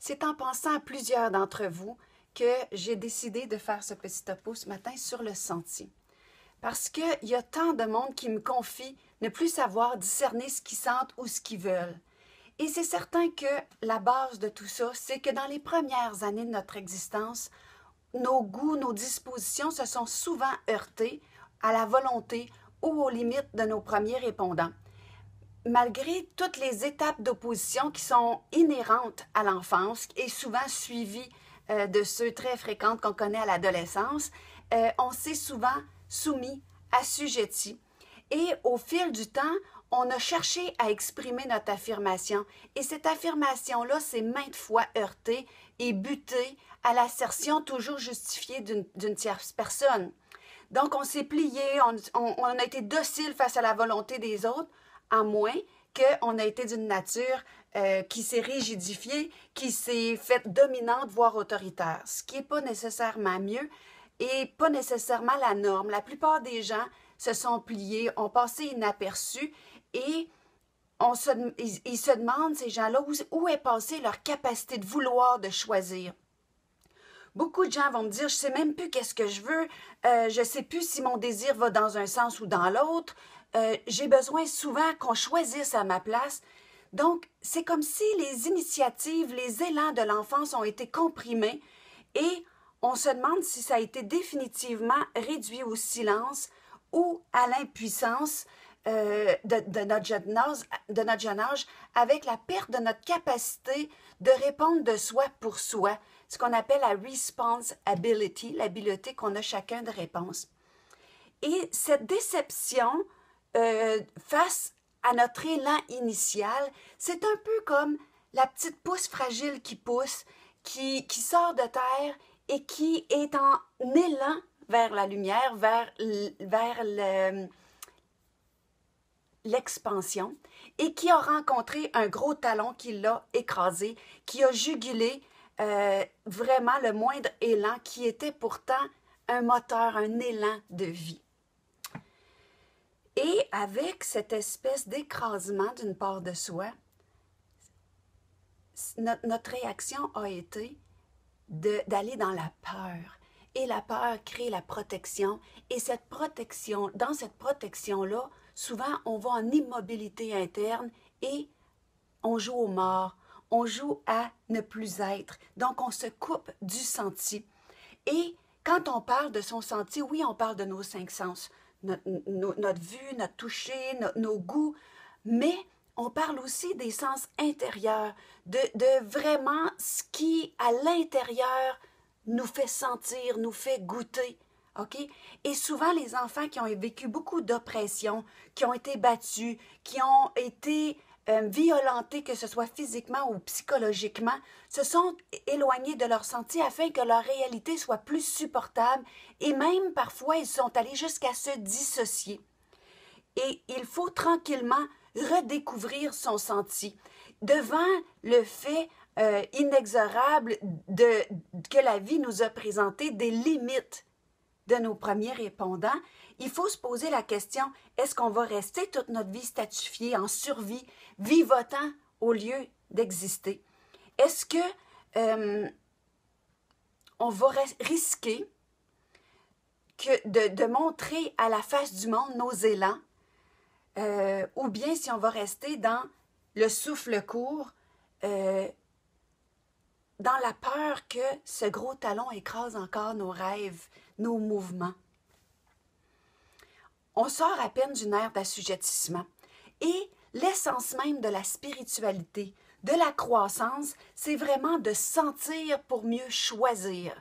C'est en pensant à plusieurs d'entre vous que j'ai décidé de faire ce petit topo ce matin sur le senti. Parce qu'il y a tant de monde qui me confie ne plus savoir discerner ce qu'ils sentent ou ce qu'ils veulent. Et c'est certain que la base de tout ça, c'est que dans les premières années de notre existence, nos goûts, nos dispositions se sont souvent heurtés à la volonté ou aux limites de nos premiers répondants. Malgré toutes les étapes d'opposition qui sont inhérentes à l'enfance et souvent suivies de ceux très fréquentes qu'on connaît à l'adolescence, on s'est souvent soumis, assujettis. Et au fil du temps, on a cherché à exprimer notre affirmation. Et cette affirmation-là s'est maintes fois heurtée et butée à l'assertion toujours justifiée d'une tierce personne. Donc, on s'est plié, on a été docile face à la volonté des autres, à moins qu'on a été d'une nature qui s'est rigidifiée, qui s'est faite dominante, voire autoritaire, ce qui n'est pas nécessairement mieux et pas nécessairement la norme. La plupart des gens se sont pliés, ont passé inaperçus et ils se demandent, ces gens-là, où est passée leur capacité de vouloir, de choisir. Beaucoup de gens vont me dire, je ne sais même plus qu'est-ce que je veux, je ne sais plus si mon désir va dans un sens ou dans l'autre, j'ai besoin souvent qu'on choisisse à ma place. Donc, c'est comme si les initiatives, les élans de l'enfance ont été comprimés et on se demande si ça a été définitivement réduit au silence ou à l'impuissance de notre jeune âge avec la perte de notre capacité de répondre de soi pour soi, ce qu'on appelle la response ability, l'habileté qu'on a chacun de réponse. Et cette déception face à notre élan initial, c'est un peu comme la petite pousse fragile qui pousse, qui sort de terre et qui est en élan vers la lumière, vers l'expansion, et qui a rencontré un gros talon qui l'a écrasé, qui a jugulé vraiment le moindre élan qui était pourtant un moteur, un élan de vie. Et avec cette espèce d'écrasement d'une part de soi, notre réaction a été d'aller dans la peur. Et la peur crée la protection. Et dans cette protection-là, souvent, on va en immobilité interne et on joue aux morts. On joue à ne plus être. Donc, on se coupe du senti. Et quand on parle de son senti, oui, on parle de nos 5 sens. Notre vue, notre toucher, nos goûts, mais on parle aussi des sens intérieurs, de vraiment ce qui, à l'intérieur, nous fait sentir, nous fait goûter. OK? Et souvent, les enfants qui ont vécu beaucoup d'oppression, qui ont été battus, qui ont été violentés, que ce soit physiquement ou psychologiquement, se sont éloignés de leur senti afin que leur réalité soit plus supportable et même parfois ils sont allés jusqu'à se dissocier. Et il faut tranquillement redécouvrir son senti devant le fait inexorable que la vie nous a présenté des limites de nos premiers répondants. Il faut se poser la question, est-ce qu'on va rester toute notre vie statifiée en survie, vivotant au lieu d'exister? Est-ce que on va risquer de montrer à la face du monde nos élans, ou bien si on va rester dans le souffle court, dans la peur que ce gros talon écrase encore nos rêves, nos mouvements. On sort à peine d'une ère d'assujettissement. Et l'essence même de la spiritualité, de la croissance, c'est vraiment de sentir pour mieux choisir.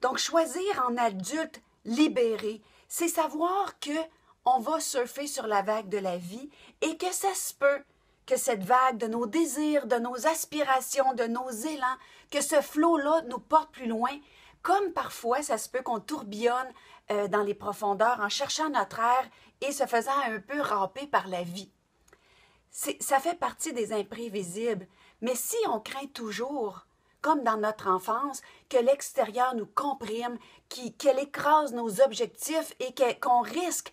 Donc, choisir en adulte libéré, c'est savoir qu'on va surfer sur la vague de la vie et que ça se peut que cette vague de nos désirs, de nos aspirations, de nos élans, que ce flot-là nous porte plus loin, comme parfois ça se peut qu'on tourbillonne dans les profondeurs en cherchant notre air et se faisant un peu râper par la vie. Ça fait partie des imprévisibles, mais si on craint toujours, comme dans notre enfance, que l'extérieur nous comprime, qu'elle écrase nos objectifs et qu'on risque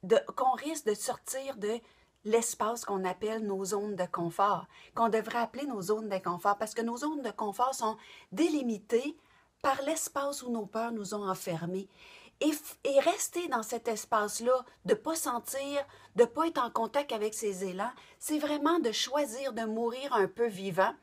de sortir de l'espace qu'on appelle nos zones de confort, qu'on devrait appeler nos zones de confort, parce que nos zones de confort sont délimitées par l'espace où nos peurs nous ont enfermés. Et rester dans cet espace-là, de ne pas sentir, de ne pas être en contact avec ces élans, c'est vraiment de choisir de mourir un peu vivant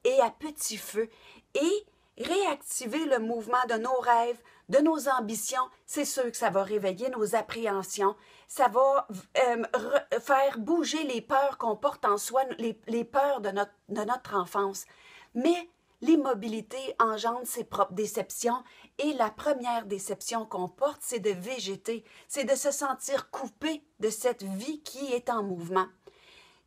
et à petit feu et réactiver le mouvement de nos rêves, de nos ambitions. C'est sûr que ça va réveiller nos appréhensions, ça va faire bouger les peurs qu'on porte en soi, les peurs de notre enfance. Mais l'immobilité engendre ses propres déceptions et la première déception qu'on porte, c'est de végéter, c'est de se sentir coupé de cette vie qui est en mouvement.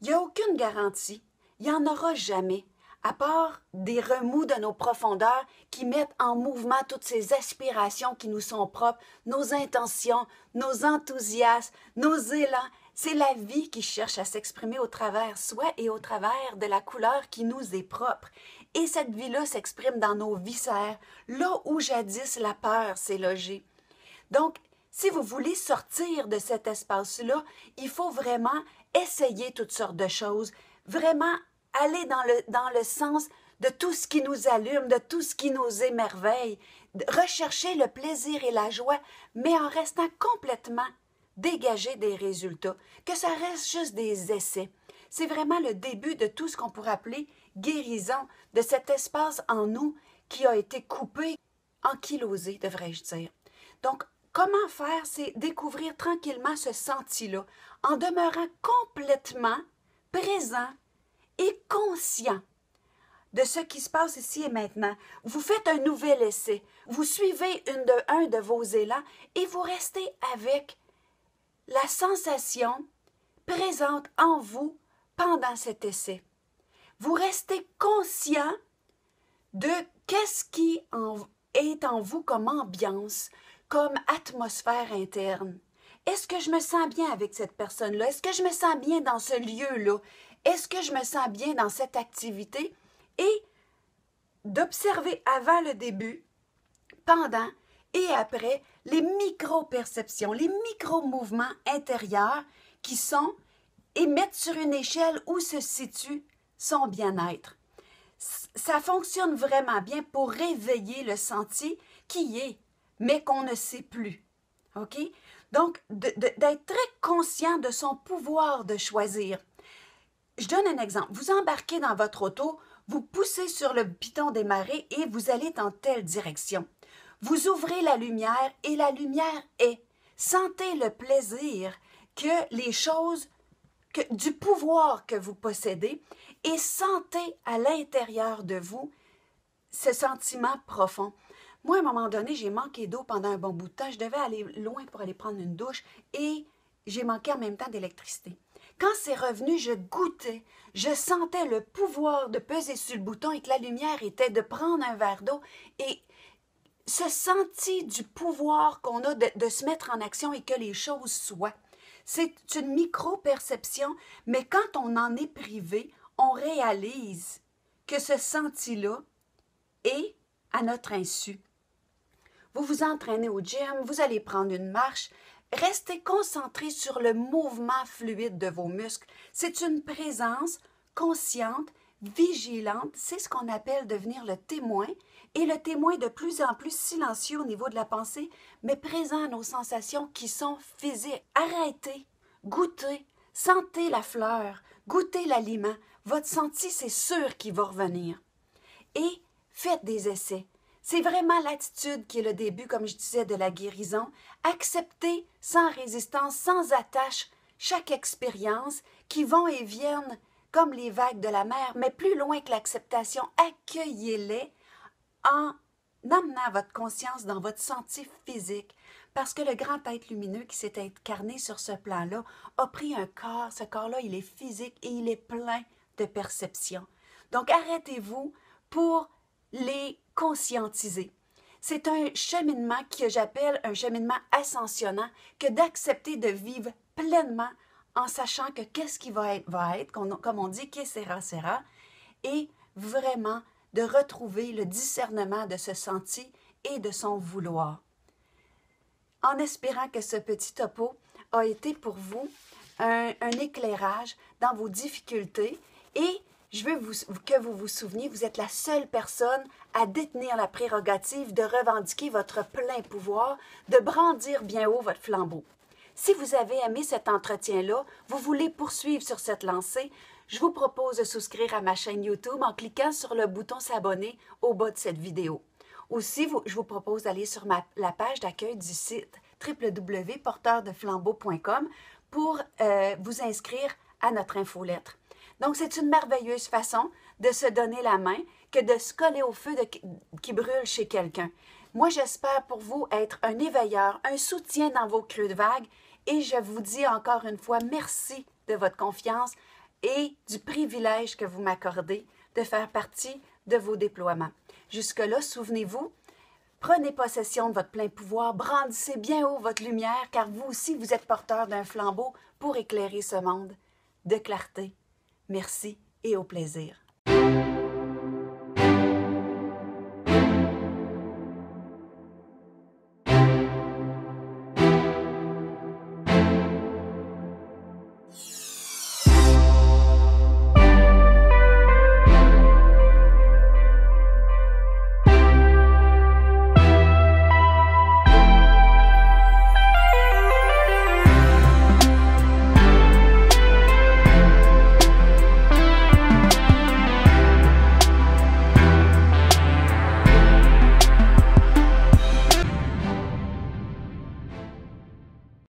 Il n'y a aucune garantie, il n'y en aura jamais, à part des remous de nos profondeurs qui mettent en mouvement toutes ces aspirations qui nous sont propres, nos intentions, nos enthousiasmes, nos élans. C'est la vie qui cherche à s'exprimer au travers soi et au travers de la couleur qui nous est propre. Et cette vie-là s'exprime dans nos viscères, là où jadis la peur s'est logée. Donc, si vous voulez sortir de cet espace-là, il faut vraiment essayer toutes sortes de choses, vraiment aller dans le sens de tout ce qui nous allume, de tout ce qui nous émerveille, rechercher le plaisir et la joie, mais en restant complètement dégagé des résultats, que ça reste juste des essais. C'est vraiment le début de tout ce qu'on pourrait appeler guérison, de cet espace en nous qui a été coupé, ankylosé, devrais-je dire. Donc, comment faire, c'est découvrir tranquillement ce senti-là, en demeurant complètement présent et conscient de ce qui se passe ici et maintenant. Vous faites un nouvel essai, vous suivez un de vos élans et vous restez avec la sensation présente en vous pendant cet essai. Vous restez conscient de qu'est-ce qui est en vous comme ambiance, comme atmosphère interne. Est-ce que je me sens bien avec cette personne-là? Est-ce que je me sens bien dans ce lieu-là? Est-ce que je me sens bien dans cette activité? Et d'observer avant le début, pendant et après les micro-perceptions, les micro-mouvements intérieurs qui sont et mettre sur une échelle où se situe son bien-être. Ça fonctionne vraiment bien pour réveiller le senti qui est, mais qu'on ne sait plus. OK? Donc, d'être très conscient de son pouvoir de choisir. Je donne un exemple. Vous embarquez dans votre auto, vous poussez sur le piton des marées et vous allez dans telle direction. Vous ouvrez la lumière et la lumière est. Sentez le plaisir que les choses, du pouvoir que vous possédez et sentez à l'intérieur de vous ce sentiment profond. Moi, à un moment donné, j'ai manqué d'eau pendant un bon bout de temps. Je devais aller loin pour aller prendre une douche et j'ai manqué en même temps d'électricité. Quand c'est revenu, je goûtais, je sentais le pouvoir de peser sur le bouton et que la lumière était de prendre un verre d'eau et ce senti du pouvoir qu'on a de se mettre en action et que les choses soient. C'est une micro-perception, mais quand on en est privé, on réalise que ce senti-là est à notre insu. Vous vous entraînez au gym, vous allez prendre une marche, restez concentré sur le mouvement fluide de vos muscles. C'est une présence consciente, vigilante, c'est ce qu'on appelle devenir le témoin, et le témoin de plus en plus silencieux au niveau de la pensée, mais présent à nos sensations qui sont physiques. Arrêtez, goûtez, sentez la fleur, goûtez l'aliment. Votre senti, c'est sûr qu'il va revenir. Et faites des essais. C'est vraiment l'attitude qui est le début, comme je disais, de la guérison. Acceptez sans résistance, sans attache, chaque expérience qui vont et viennent comme les vagues de la mer, mais plus loin que l'acceptation, accueillez-les en amenant votre conscience dans votre senti physique. Parce que le grand être lumineux qui s'est incarné sur ce plan-là a pris un corps. Ce corps-là, il est physique et il est plein de perceptions. Donc, arrêtez-vous pour les conscientiser. C'est un cheminement que j'appelle un cheminement ascensionnant que d'accepter de vivre pleinement en sachant que qu'est-ce qui va être, comme on dit, que sera, et vraiment de retrouver le discernement de ce senti et de son vouloir. En espérant que ce petit topo a été pour vous un éclairage dans vos difficultés et je veux que vous vous souveniez, vous êtes la seule personne à détenir la prérogative de revendiquer votre plein pouvoir, de brandir bien haut votre flambeau. Si vous avez aimé cet entretien-là, vous voulez poursuivre sur cette lancée, je vous propose de souscrire à ma chaîne YouTube en cliquant sur le bouton s'abonner au bas de cette vidéo. Aussi, je vous propose d'aller sur la page d'accueil du site www.porteurdeflambeau.com pour vous inscrire à notre infolettre. Donc, c'est une merveilleuse façon de se donner la main que de se coller au feu qui brûle chez quelqu'un. Moi, j'espère pour vous être un éveilleur, un soutien dans vos creux de vague et je vous dis encore une fois merci de votre confiance et du privilège que vous m'accordez de faire partie de vos déploiements. Jusque-là, souvenez-vous, prenez possession de votre plein pouvoir, brandissez bien haut votre lumière car vous aussi, vous êtes porteur d'un flambeau pour éclairer ce monde de clarté. Merci et au plaisir.